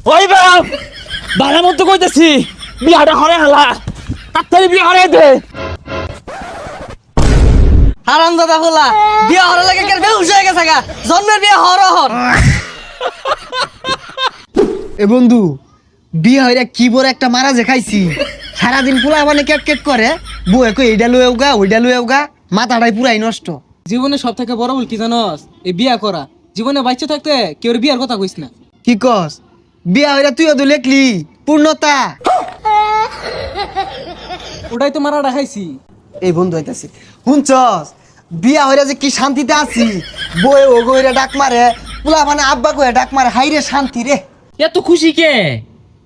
ওই বাপ বালার মতো কইতেছি বিয়াটা হরে হালা তাড়াতাড়ি বিয়া হরে দে। হারাম দাদা হলা বিয়া হরে লাগে কেন বেহুশ হয়ে গেছে গা জন্মের বিয়া হর হর। এ বন্ধু বিয়ে হইরা কি বড় একটা মারা যে খাইছি সারাদিন পোলা মানে কেট কেট করে বউয়ে কই এইটা লুয়েও গা ওইটা লুয়েও গা মাথাটাই পুরাই নষ্ট। জীবনে সব থেকে বড় ভুল কি জানোস? এই বিয়া করা। জীবনে বাচ্চা থাকতে কেউ বিয়ার কথা কইস না। কি কস বিয়া হইরা তুইও তো লেখলি পূর্ণতা। ওটাই তো মারা খাইছি। এই বন্ধু হইতাছি শুনছস বিয়া হইরা যে কি শান্তিতে আছি বউয়ে ও গইরা ডাক মারে পোলা মানে আব্বা কইরা ডাক মারে হাইরে শান্তি রে। এত খুশি কে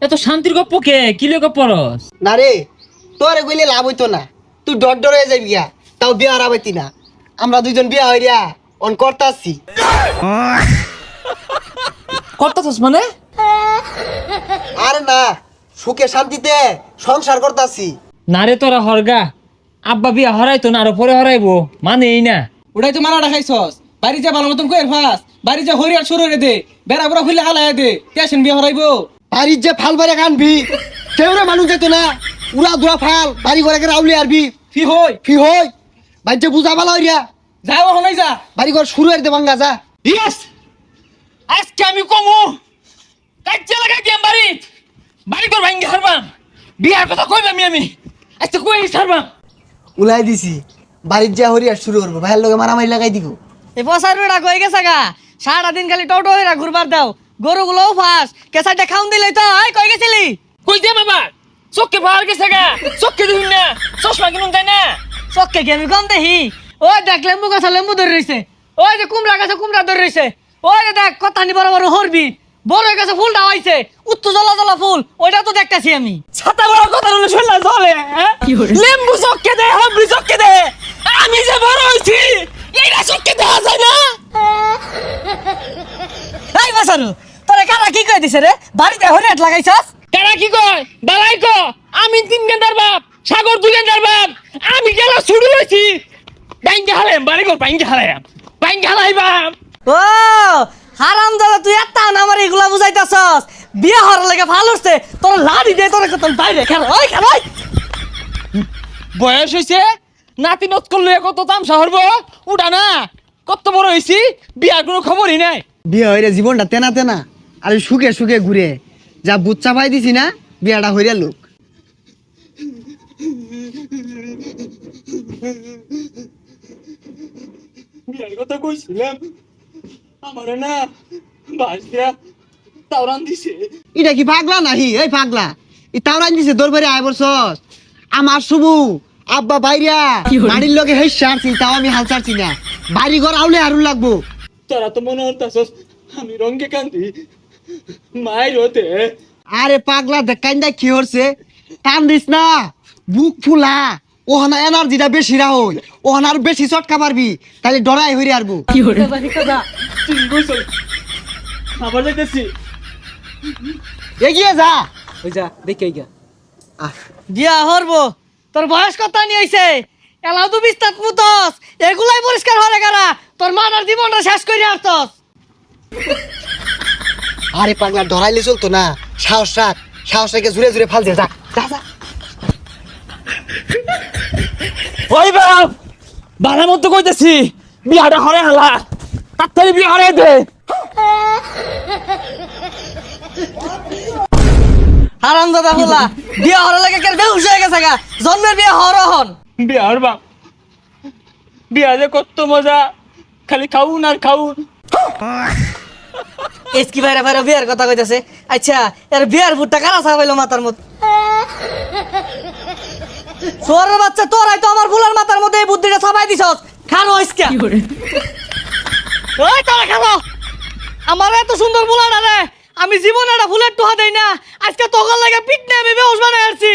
এত শান্তির গপ্প কে কি লগে পরস? না রে তোরে কইলে লাভ হইতো না তুই ডর ডর হয়ে যাবি গা তাও বিয়া হারাবাইতি না। আমরা দুইজন বিয়া হইরা অন করতাছি। করতাছস মানে? আরে না সুখে শান্তিতে সংসার করতাছি। না রে তোরা হরগা আব্বা বিয়া হরাইতো না আরো পরে হরাইবো মানে এই না। ওটাই তো মারা খাইছস। বাড়ি যা ভালো মতন কইর ফাস। বাড়ি যা হরিয়ার শুরু রে দে। বেড়া বুড়া খুলে হালায় দে। টেনশন বিয়া হরাইবো। বাড়ির যে ফাল বাড়ি কানবি কেউ রে মানুষ যেত না উড়া দুরা ফাল বাড়ি ঘরে রাউলি আরবি ফি হই ফি হই বাড়ি যে বুঝা ভালো হইয়া যাও হনাই যা। বাড়ি ঘর শুরু হইতে ভাঙ্গা যা। ইয়েস আজকে আমি কমু কাচ্চা লাগাই দিম বাড়ি তোর ভাঙ্গি হারবাম বিয়ার কথা কইবাম আমি আজকে কই হারবাম। উলাই দিছি বাড়ির যা হরিয়া শুরু করবো ভাইয়ের লগে মারামারি লাগাই দিব। এই বসার বেড়া কই গেছে গা সারাদিন খালি টোটো হইরা ঘুরবার দাও গরুগুলোও ফাঁস কেসাইটা খাউন দিলেই তো আই কই গেছিলি? কই দে বাবা চোখে পাওয়ার গেছে গা চোখে দিন না চশমা কিনুন তাই না। চক্কে কি আমি কম দেখি? ওই দেখ লেম্বু গাছে লেম্বু ধরে রইছে, ওই যে কুমড়া গাছে কুমড়া ধরে রইছে, ওই যে দেখ কতানি বড় বড় হরবি বড় গাছে ফুলটা হইছে উত্তর জ্বলা জ্বলা ফুল ওইটা তো দেখতাছি আমি। ছাতা বড় কথা হলো শুনলা চলে লেম্বু চোখে দে হাবড়ি চোখে দে আমি যে বড় হইছি এইটা চোখে দেখা যায় না। এই বসারু তোরে কারা কি কই দিছে রে বাড়িতে হরিয়াট লাগাইছস? কারা কি কয় বালাই ক আমি 3 গেন্দার বাপ সাগর 2 গেন্দার বাপ আমি গেলা ছুড়ু লইছি বাইঙ্গা হালাম বাড়ি কর বাইঙ্গা হালাইবাম। ও হারাম দাদা তুই এত না আমার এগুলা বুঝাইতাছস বিয়ে হওয়ার লাগে ভালো হচ্ছে তোর লাড়ি দে তোর কত বাইরে খেল ওই খেল ওই। বয়স হইছে নাতি নত করলে কত তামসা হরবো উঠা না কত বড় হইছি বিয়ার কোনো খবরই নাই। বিয়ে হইরে জীবনটা তেনা তেনা আর সুখে সুখে ঘুরে যা বুচ্চা পাই দিছি না বিয়াটা হইরা লোক। বিয়ার কথা কইছিলাম আমারে না বাস দিয়া তাওরান দিছে। এটা কি পাগলা নাহি এই পাগলা ই তাওরান দিছে দৌড় বাড়ি আয় বলছস আমার শুভু আব্বা বাইরা বাড়ির লগে হেই সারছি তাও আমি হাল ছাড়ছি না বাড়ি ঘর আউলে আরুন লাগবো। তোরা তো মনে হতাছস আমি রঙ্গে কান্দি মায়ের হতে। আরে পাগলা দেখাইন্দা কি হরছে কান্দিস না বুক ফুলা ওহানা এনার্জিটা বেশি রাহই ওহানা আর বেশি চটকা পারবি তাহলে ডরাই হইরে আরবো। তুই কইছ আবার যাইতেছি এগিয়ে যা। ওই যা দেখে গা। বিয়া হরবো তোর বয়স কত নিয়ে হইছে এলাও তো বিস্তার পুতস এগুলাই পরিষ্কার হরে গারা তোর মানার জীবনটা শেষ করে আসতস। আরে পাগলা ডরাইলে চলতো না সাহস রাখ সাহস রেখে জুড়ে জুড়ে ফাল দে যা যা যা। ওই বাপ বালার মতো কইতেছি বিয়াটা হরে হালা তাড়াতাড়ি বিয়া হরে দে। হারাম দাদা বলা বিয়া হরে লাগে কেন বেহুশ হয়ে গেছে গা জন্মের বিয়া হর হন। বিয়া হর বাপ বিয়া যে কত মজা খালি খাউন আর খাউন। এসকি ভাইরা ভাইরা বিয়ার কথা কইতাছে আচ্ছা এর বিয়ার ভুট্টা কারা ছাপাইলো মাথার মধ্যে? তোর বাচ্চা তোরাই তো আমার ফুলের মাথার মধ্যে এই বুদ্ধিটা ছাপাই দিছস খানো আজকে। ওই তোরা খাবো আমার এত সুন্দর ফুলাটা রে আমি জীবনে একটা ফুলের টোহা দেই না আজকে তোকার লাগে পিটনে আমি বেহুশ বানাই আসছি।